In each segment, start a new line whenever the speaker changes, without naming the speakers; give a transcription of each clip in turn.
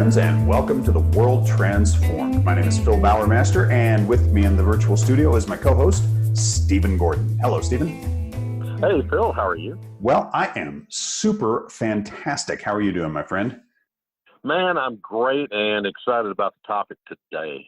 friends, and welcome to the World Transformed. My name is Phil Bowermaster, and with me in the virtual studio is my co-host, Stephen Gordon. Hello, Stephen.
Hey, Phil. How are you?
Well, I am super fantastic. How are you doing, my friend?
Man, I'm great and excited about the topic today.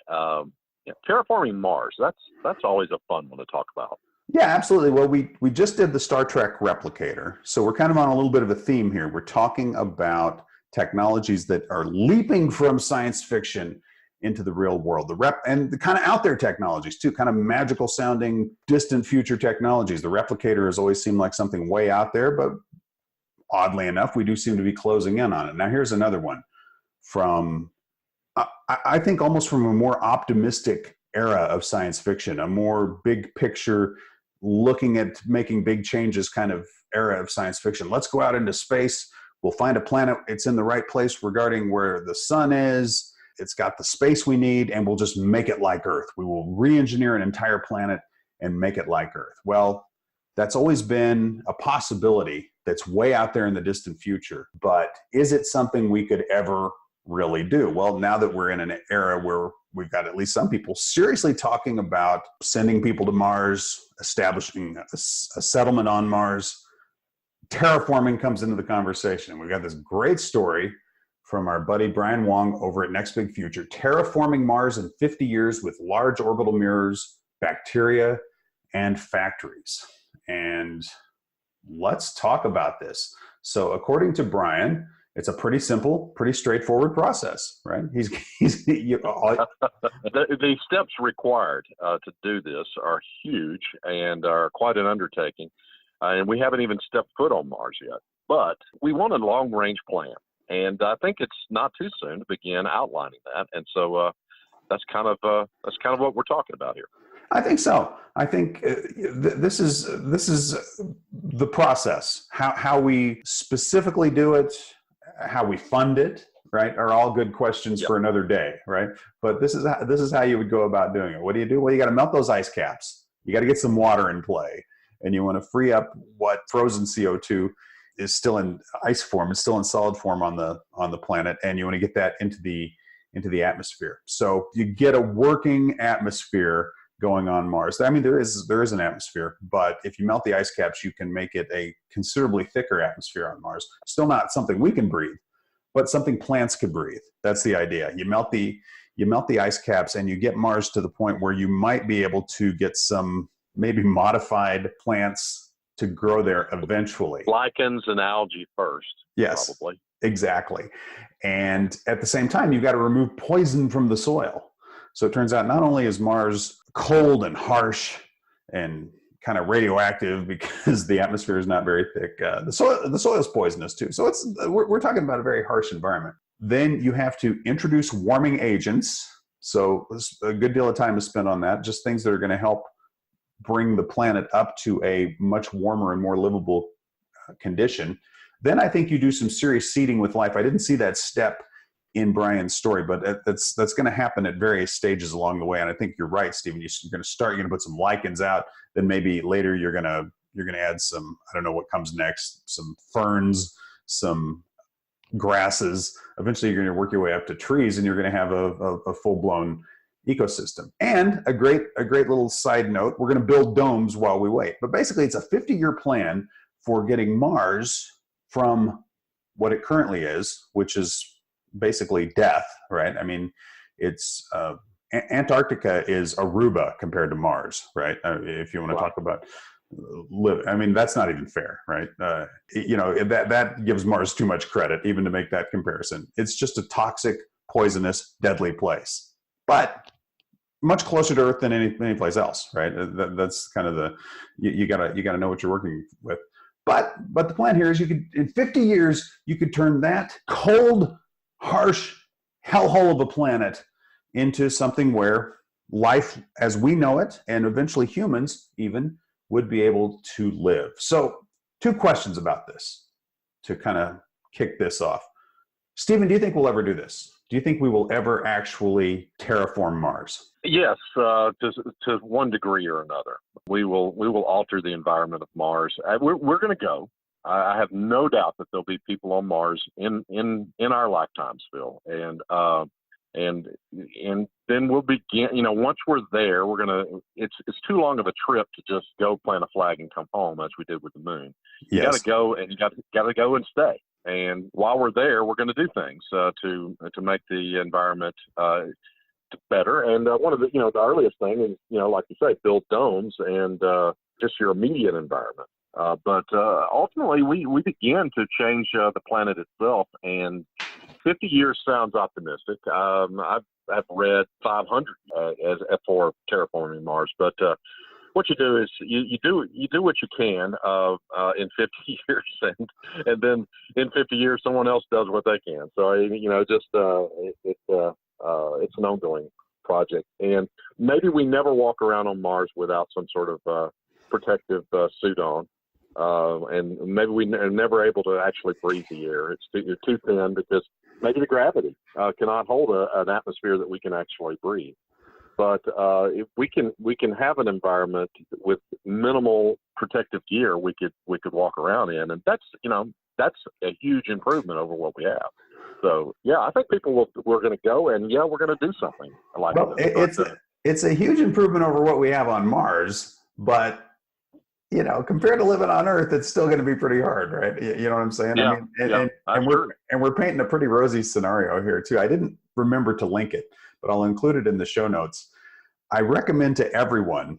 Terraforming Mars. That's always a fun one to talk about.
Yeah, absolutely. Well, we just did the Star Trek replicator, so we're kind of on a little bit of a theme here. We're talking about technologies that are leaping from science fiction into the real world, and the kind of out there technologies too, kind of magical sounding, distant future technologies. The replicator has always seemed like something way out there, but oddly enough, we do seem to be closing in on it. Now, here's another one from, I think, almost from a more optimistic era of science fiction, a more big picture, looking at making big changes kind of era of science fiction. Let's go out into space. We'll find a planet. It's in the right place regarding where the sun is. It's got the space we need, and we'll just make it like Earth. We will re-engineer an entire planet and make it like Earth. Well, that's always been a possibility that's way out there in the distant future. But is it something we could ever really do? Well, now that we're in an era where we've got at least some people seriously talking about sending people to Mars, establishing a settlement on Mars, terraforming comes into the conversation. We've got this great story from our buddy Brian Wong over at NextBigFuture, Terraforming Mars in 50 years with large orbital mirrors, bacteria, and factories. And let's talk about this. So according to Brian, it's a pretty simple, pretty straightforward process, right?
The steps required to do this are huge and are quite an undertaking. And we haven't even stepped foot on Mars yet. But we want a long-range plan. And I think it's not too soon to begin outlining that. And so that's kind of what we're talking about here.
I think so. I think this is the process. How we specifically do it, how we fund it, right, are all good questions for another day, right? But this is how you would go about doing it. What do you do? Well, you got to melt those ice caps. You got to get some water in play, and you want to free up what frozen CO2 is still in ice form. It's still in solid form on the planet, and you want to get that into the atmosphere. So you get a working atmosphere going on Mars. I mean, there is an atmosphere, but if you melt the ice caps, you can make it a considerably thicker atmosphere on Mars. Still not something we can breathe, but something plants could breathe. That's the idea. You melt the ice caps, and you get Mars to the point where you might be able to get some maybe modified plants to grow there eventually.
Lichens and algae first.
Yes,
probably.
Exactly. And at the same time, you've got to remove poison from the soil. So it turns out not only is Mars cold and harsh and kind of radioactive because the atmosphere is not very thick, the soil is poisonous too. So we're talking about a very harsh environment. Then you have to introduce warming agents. So a good deal of time is spent on that, just things that are going to help bring the planet up to a much warmer and more livable condition. Then I think you do some serious seeding with life. I didn't see that step in Brian's story, but that's going to happen at various stages along the way. And I think you're right, Stephen. You're going to put some lichens out. Then maybe later you're going to add some, I don't know what comes next, some ferns, some grasses. Eventually you're going to work your way up to trees, and you're going to have a full-blown ecosystem. And a great little side note, we're going to build domes while we wait. But basically it's a 50-year plan for getting Mars from what it currently is, which is basically death, right? I mean, it's Antarctica is Aruba compared to Mars, right? If you want to talk about I mean, that's not even fair, right? That gives Mars too much credit even to make that comparison. It's just a toxic, poisonous, deadly place, but much closer to Earth than any place else, right? That's kind of you gotta know what you're working with. But the plan here is in 50 years, you could turn that cold, harsh hellhole of a planet into something where life as we know it, and eventually humans even, would be able to live. So 2 questions about this to kind of kick this off. Stephen, do you think we'll ever do this? Do you think we will ever actually terraform Mars?
Yes, to one degree or another. We will alter the environment of Mars. We're going to go. I have no doubt that there'll be people on Mars in our lifetimes, Phil. And then we'll begin. Once we're there, it's too long of a trip to just go plant a flag and come home as we did with the moon. You got to go, and you got to go and stay. And while we're there, we're going to do things to make the environment better. And one of the the earliest thing is like you say, build domes and just your immediate environment. But ultimately, we begin to change the planet itself. And 50 years sounds optimistic. I've read 500 for Terraforming Mars, but what you do is you do what you can in 50 years, and then in 50 years someone else does what they can. So it's an ongoing project, and maybe we never walk around on Mars without some sort of protective suit on. And maybe we are never able to actually breathe the air. You're too thin because maybe the gravity cannot hold an atmosphere that we can actually breathe. But if we can have an environment with minimal protective gear, we could walk around in, and that's a huge improvement over what we have. So yeah, I think we're going to go, and yeah, we're going to do something like that.
It's a huge improvement over what we have on Mars, but compared to living on Earth, it's still going to be pretty hard, right? You know what I'm saying?
Yeah,
I mean, we're painting a pretty rosy scenario here too. I didn't remember to link it, but I'll include it in the show notes. I recommend to everyone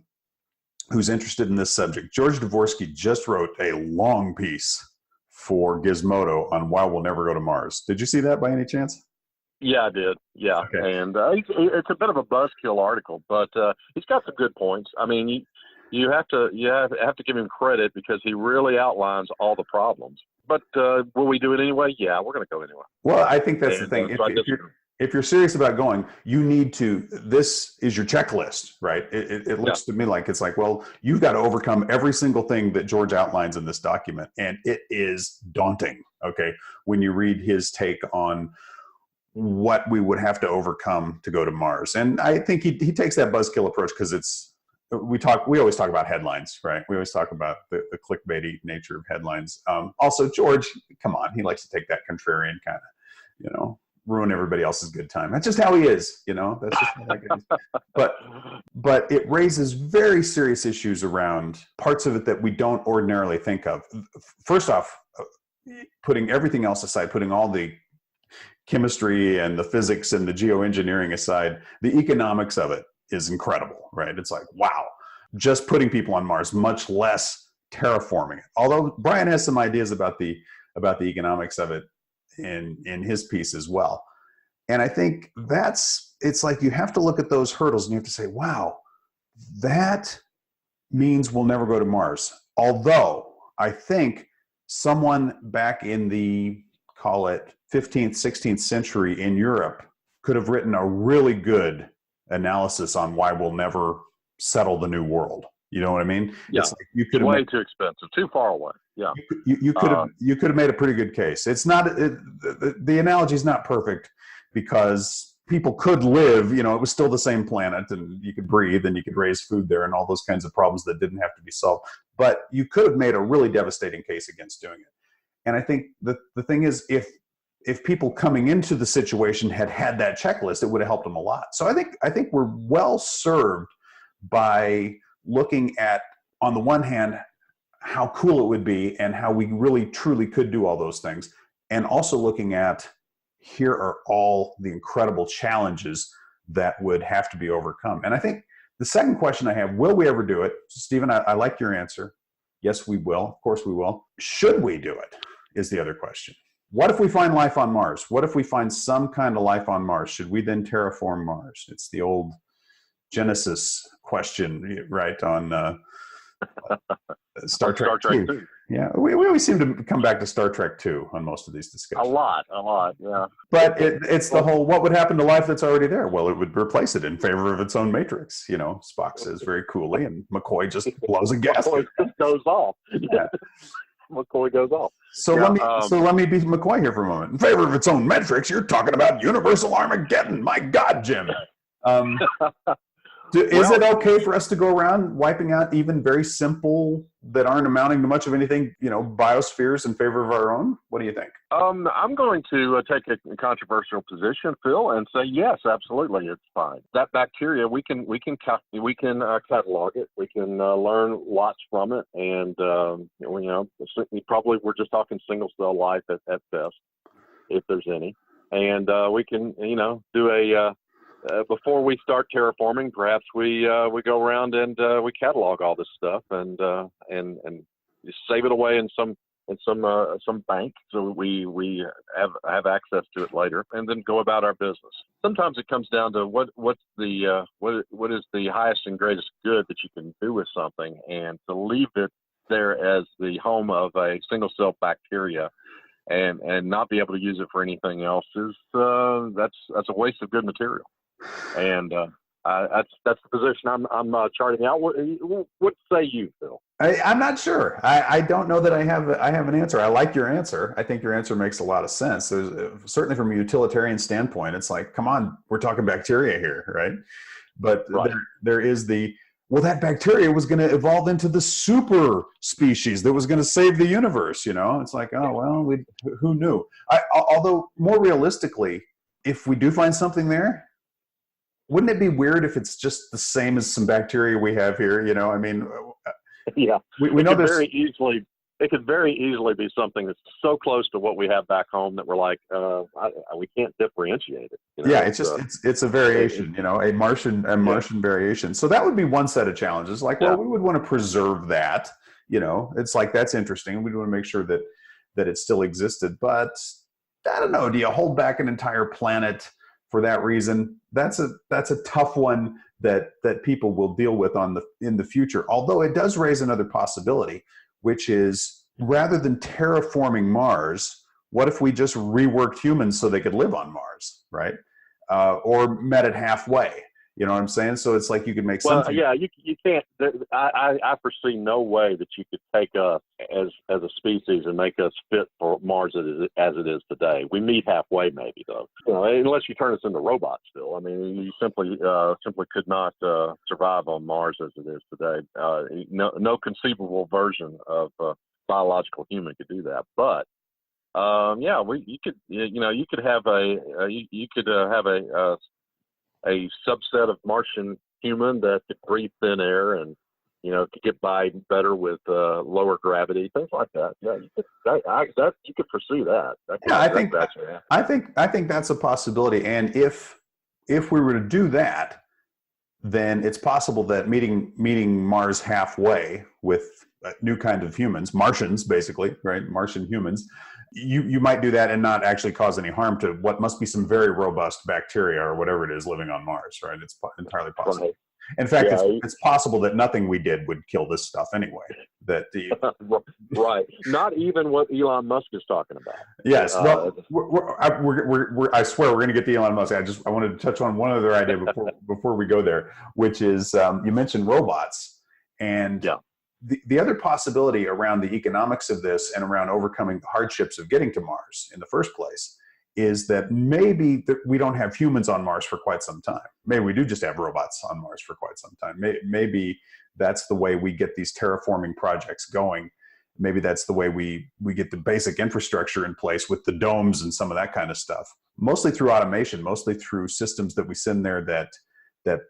who's interested in this subject. George Dvorsky just wrote a long piece for Gizmodo on why we'll never go to Mars. Did you see that by any chance?
Yeah, I did. Yeah, okay. And it's a bit of a buzzkill article, but he's got some good points. I mean, you have to give him credit because he really outlines all the problems. But will we do it anyway? Yeah, we're going to go anyway.
Well, I think that's the thing. If you're serious about going, you need to. This is your checklist, right? It looks to me like it's like, well, you've got to overcome every single thing that George outlines in this document, and it is daunting. Okay, when you read his take on what we would have to overcome to go to Mars, and I think he takes that buzzkill approach because we always talk about headlines, right? We always talk about the clickbaity nature of headlines. Also, George, come on, he likes to take that contrarian kind of, ruin everybody else's good time. That's just how he is, that's just how that goes. But it raises very serious issues around parts of it that we don't ordinarily think of. First off, putting everything else aside, putting all the chemistry and the physics and the geoengineering aside, the economics of it is incredible, right? It's like, wow, just putting people on Mars, much less terraforming it. Although Brian has some ideas about the economics of it in his piece as well. And I think it's like you have to look at those hurdles and you have to say, wow, that means we'll never go to Mars. Although I think someone back in the, call it 15th, 16th century in Europe could have written a really good analysis on why we'll never settle the new world. You know what I mean?
Yeah.
It's like you could
way too expensive, too far away. Yeah.
You could have made a pretty good case. It's not the analogy is not perfect because people could live. It was still the same planet, and you could breathe, and you could raise food there, and all those kinds of problems that didn't have to be solved. But you could have made a really devastating case against doing it. And I think the thing is, if people coming into the situation had that checklist, it would have helped them a lot. So I think we're well served by looking at, on the one hand, how cool it would be and how we really truly could do all those things, and also looking at, here are all the incredible challenges that would have to be overcome. And I think the second question I have, will we ever do it? Stephen, I like your answer. Yes, we will. Of course we will. Should we do it is the other question. What if we find life on Mars? What if we find some kind of life on Mars? Should we then terraform Mars? It's the old Genesis question, right, on Star Trek 2. Yeah, we always seem to come back to Star Trek 2 on most of these discussions.
A lot, yeah.
But it's the whole, what would happen to life that's already there? Well, it would replace it in favor of its own matrix. Spock says very coolly, and McCoy just blows a gasket.
McCoy just goes off.
Yeah.
McCoy goes off.
So let me be McCoy here for a moment. In favor of its own metrics, you're talking about universal Armageddon. My God, Jim. Is it okay for us to go around wiping out even very simple that aren't amounting to much of anything, biospheres in favor of our own? What do you think?
I'm going to take a controversial position, Phil, and say yes, absolutely, it's fine. That bacteria, we can catalog it, we can learn lots from it, and probably we're just talking single cell life at best, if there's any, and we can do a before we start terraforming, perhaps we go around and we catalog all this stuff and save it away in some bank so we have access to it later, and then go about our business. Sometimes it comes down to what is the highest and greatest good that you can do with something, and to leave it there as the home of a single cell bacteria and not be able to use it for anything else is that's a waste of good material. And that's the position I'm charting out. What say you, Phil?
I'm not sure. I don't know that I have an answer. I like your answer. I think your answer makes a lot of sense. There's certainly from a utilitarian standpoint, it's like, come on, we're talking bacteria here, right? But right. There is that bacteria was going to evolve into the super species that was going to save the universe. It's like, oh well, who knew? Although more realistically, if we do find something there, wouldn't it be weird if it's just the same as some bacteria we have here?
Yeah.
We know this.
It could very easily be something that's so close to what we have back home that we're like, we can't differentiate it.
Yeah, it's a variation, a Martian variation. So that would be one set of challenges. Like, well, we would want to preserve that. It's like, that's interesting. We'd want to make sure that it still existed. But I don't know. Do you hold back an entire planet for that reason? That's a tough one that people will deal with in the future. Although it does raise another possibility, which is, rather than terraforming Mars, what if we just reworked humans so they could live on Mars, right? Or met it halfway. You know what I'm saying? So it's like you could make something.
Well, yeah, you can't. I foresee no way that you could take us as a species and make us fit for Mars as it is today. We meet halfway, maybe, though. Unless you turn us into robots, still. I mean, you simply could not survive on Mars as it is today. No conceivable version of biological human could do that. But you could have a subset of Martian human that could breathe thin air and could get by better with lower gravity, things like that. Yeah, you could pursue that.
I think that's a possibility. And if we were to do that, then it's possible that meeting Mars halfway with a new kind of humans, Martians, basically, right? Martian humans. You might do that and not actually cause any harm to what must be some very robust bacteria or whatever it is living on Mars, right? It's entirely possible. Right. In fact, it's possible that nothing we did would kill this stuff anyway.
Right. Not even what Elon Musk is talking about.
Yes. Well, I swear we're going to get to Elon Musk. I wanted to touch on one other idea before we go there, which is you mentioned robots, and the other possibility around the economics of this and around overcoming the hardships of getting to Mars in the first place is that maybe we don't have humans on Mars for quite some time. Maybe we do just have robots on Mars for quite some time. Maybe that's the way we get these terraforming projects going. Maybe that's the way we get the basic infrastructure in place with the domes and some of that kind of stuff. Mostly through automation, mostly through systems that we send there that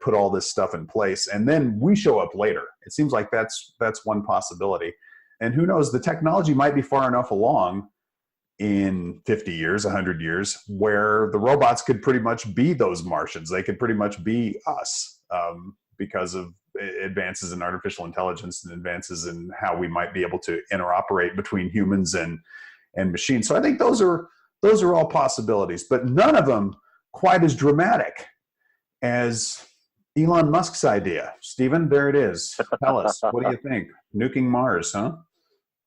put all this stuff in place, and then we show up later. It seems like that's one possibility. And who knows, the technology might be far enough along in 50 years, 100 years, where the robots could pretty much be those Martians. They could pretty much be us because of advances in artificial intelligence and advances in how we might be able to interoperate between humans and machines. So I think those are all possibilities, but none of them quite as dramatic as Elon Musk's idea. Stephen, there it is. Tell us, what do you think? Nuking Mars, huh?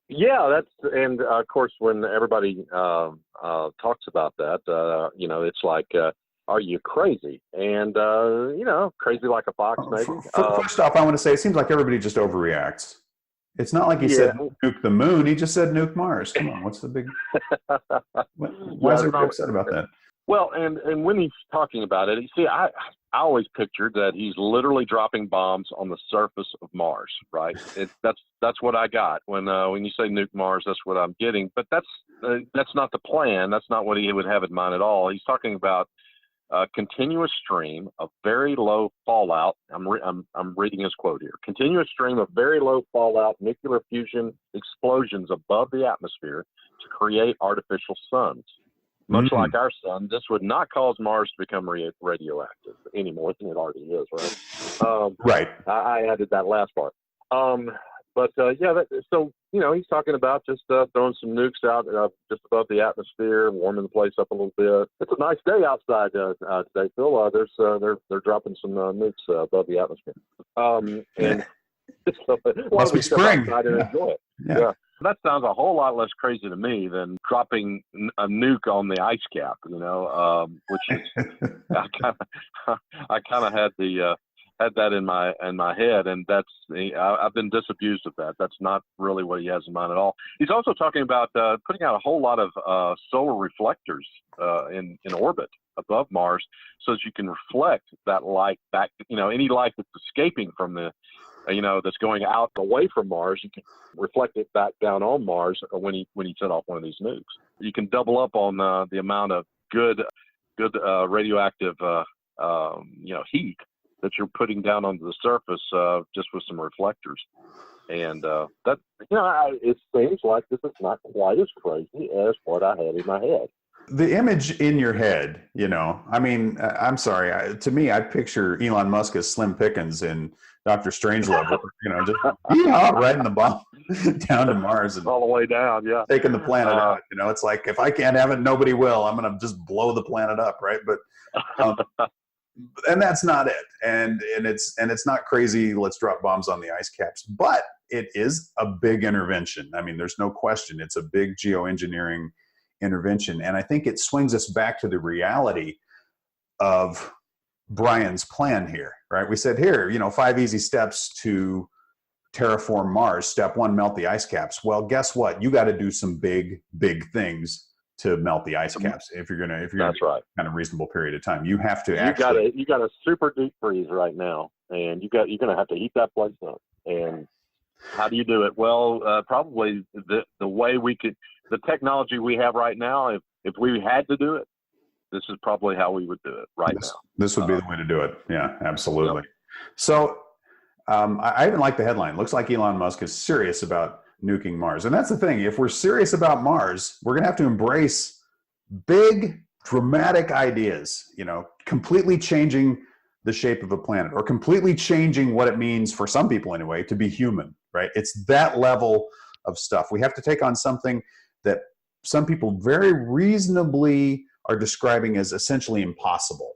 Yeah, and of course, when everybody talks about that, it's like, are you crazy? And, crazy like a fox, maybe.
First off, I want to say, it seems like everybody just overreacts. It's not like he said nuke the moon. He just said nuke Mars. Come on, what's the big... Why is everybody upset about that?
Well, and when he's talking about it, you see, I always pictured that he's literally dropping bombs on the surface of Mars, right? That's what I got when you say nuke Mars. That's what I'm getting. But that's not the plan. That's not what he would have in mind at all. He's talking about a continuous stream of very low fallout. I'm reading his quote here. Continuous stream of very low fallout nuclear fusion explosions above the atmosphere to create artificial suns. Much like our sun, this would not cause Mars to become radioactive any more than it already is, right?
Right.
I added that last part. So, he's talking about just throwing some nukes out just above the atmosphere, warming the place up a little bit. It's a nice day outside today, Phil. They're dropping some nukes above the atmosphere. And so,
must be spring.
Outside and enjoy it. Yeah. That sounds a whole lot less crazy to me than dropping a nuke on the ice cap, which is, I kind of had that in my head, and I've been disabused of that. That's not really what he has in mind at all. He's also talking about putting out a whole lot of solar reflectors in orbit above Mars, so that you can reflect that light back. Any light that's escaping from the that's going out away from Mars, you can reflect it back down on Mars when he set off one of these nukes. You can double up on the amount of good radioactive heat that you're putting down onto the surface just with some reflectors. And it seems like this is not quite as crazy as what I had in my head.
The image in your head, I'm sorry. To me, I picture Elon Musk as Slim Pickens in Dr. Strangelove, just riding the bomb down to Mars and
all the way down,
taking the planet out. It's like, if I can't have it, nobody will. I'm going to just blow the planet up, right? But and that's not it. And it's not crazy. Let's drop bombs on the ice caps, but it is a big intervention. There's no question. It's a big geoengineering intervention. And I think it swings us back to the reality of Brian's plan here, right? We said here, 5 easy steps to terraform Mars. Step 1, melt the ice caps. Well, guess what? You got to do some big things to melt the ice caps if you're gonna
that's right.
kind of reasonable period of time. You have to
you got a super deep freeze right now, and you're gonna have to heat that place up. And how do you do it? Well, probably the way the technology we have right now, if we had to do it, this is probably how we would do it now.
This would be the way to do it. Yeah, absolutely. Yep. So I even like the headline. Looks like Elon Musk is serious about nuking Mars. And that's the thing. If we're serious about Mars, we're going to have to embrace big, dramatic ideas, completely changing the shape of a planet or completely changing what it means for some people anyway to be human, right? It's that level of stuff. We have to take on something that some people very reasonably are describing as essentially impossible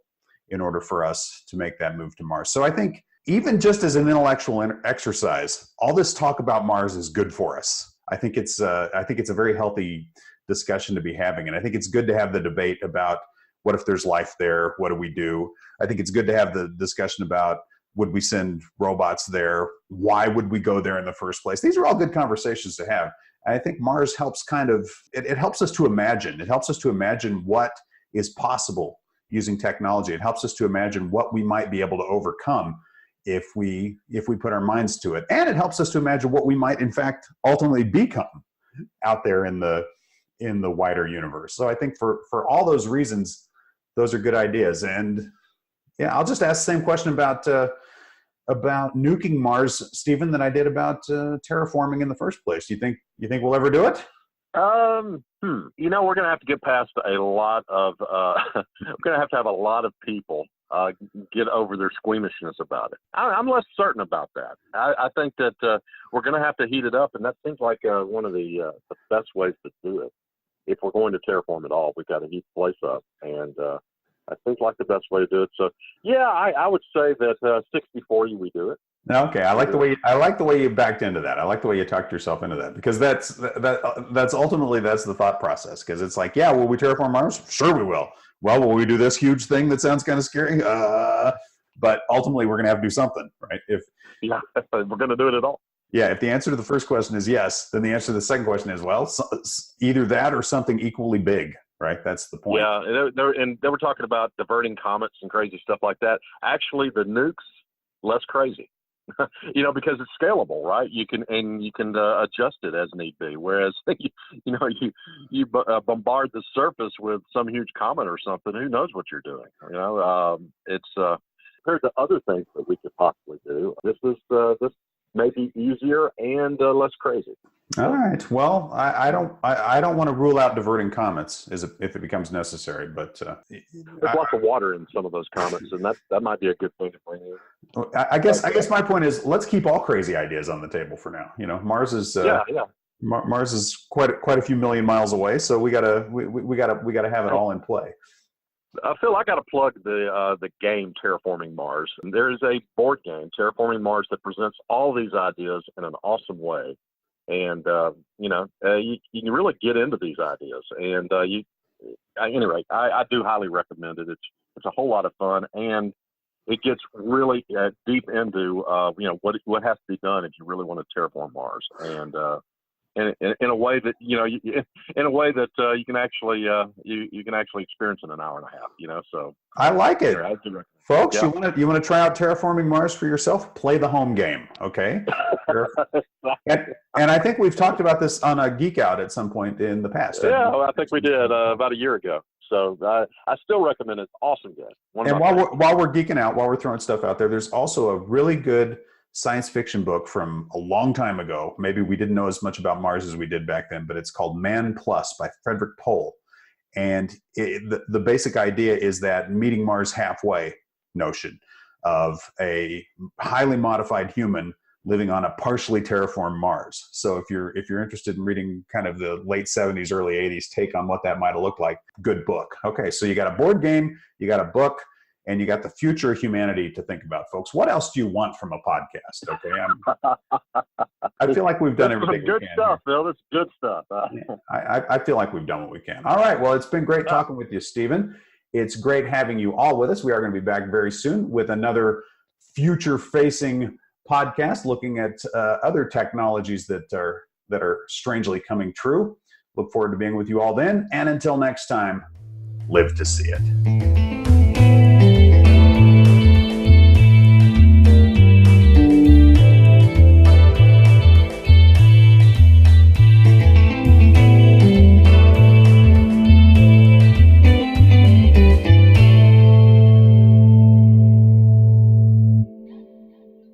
in order for us to make that move to Mars. So I think even just as an intellectual exercise, all this talk about Mars is good for us. I think it's a very healthy discussion to be having. And I think it's good to have the debate about what if there's life there? What do we do? I think it's good to have the discussion about, would we send robots there? Why would we go there in the first place? These are all good conversations to have. And I think Mars helps it helps us to imagine. It helps us to imagine what is possible using technology. It helps us to imagine what we might be able to overcome if we put our minds to it. And it helps us to imagine what we might, in fact, ultimately become out there in the wider universe. So I think for all those reasons, those are good ideas. And yeah, I'll just ask the same question about nuking Mars, Stephen, that I did about terraforming in the first place. You think we'll ever do it?
We're going to have to get past a lot of, we're going to have a lot of people get over their squeamishness about it. I'm less certain about that. I think that we're going to have to heat it up, and that seems like one of the best ways to do it. If we're going to terraform at all, we've got to heat the place up, and that seems like the best way to do it. So, yeah, I would say that 60-40 we do it.
Okay, I like the way you backed into that. I like the way you talked yourself into that, because that's ultimately the thought process. Because it's like, yeah, will we terraform Mars? Sure, we will. Well, will we do this huge thing that sounds kind of scary? But ultimately, we're going to have to do something, right?
We're going to do it at all.
Yeah, if the answer to the first question is yes, then the answer to the second question is, well, either that or something equally big. right? That's the point.
Yeah, and they were talking about diverting comets and crazy stuff like that. Actually, the nukes, less crazy. Because it's scalable, right? You can adjust it as need be. Whereas you bombard the surface with some huge comet or something. Who knows what you're doing? It's compared to other things that we could possibly do. This may be easier and less crazy.
All right. Well, I don't want to rule out diverting comets if it becomes necessary, but
there's lots of water in some of those comets, and that might be a good thing to bring in.
I guess my point is, let's keep all crazy ideas on the table for now. Mars is Mars is quite a few million miles away, so we gotta have it all in play.
Phil, I got to plug the game Terraforming Mars. And there is a board game, Terraforming Mars, that presents all these ideas in an awesome way. And, you can really get into these ideas. And at any rate, I do highly recommend it. It's a whole lot of fun. And it gets really deep into, what has to be done if you really want to terraform Mars. And in a way that, you can actually you can actually experience in an hour and a half, so.
I like it. Folks,
yeah.
you want to try out Terraforming Mars for yourself? Play the home game, okay? and I think we've talked about this on a Geek Out at some point in the past.
Yeah, I think we did about a year ago. So I still recommend it. It's awesome game.
And while we're geeking out, while we're throwing stuff out there, there's also a really good science fiction book from a long time ago. Maybe we didn't know as much about Mars as we did back then, but it's called Man Plus by Frederick Pohl. And the basic idea is that meeting Mars halfway notion of a highly modified human living on a partially terraformed Mars. So if you're interested in reading kind of the late 70s, early 80s take on what that might have looked like, good book. Okay, so you got a board game, you got a book, and you got the future of humanity to think about, folks. What else do you want from a podcast? Okay, I feel like we've done everything
good
we can.
Stuff, Phil. That's good stuff.
I feel like we've done what we can. All right, well, it's been great talking with you, Stephen. It's great having you all with us. We are going to be back very soon with another future-facing podcast looking at other technologies that are strangely coming true. Look forward to being with you all then. And until next time, live to see it.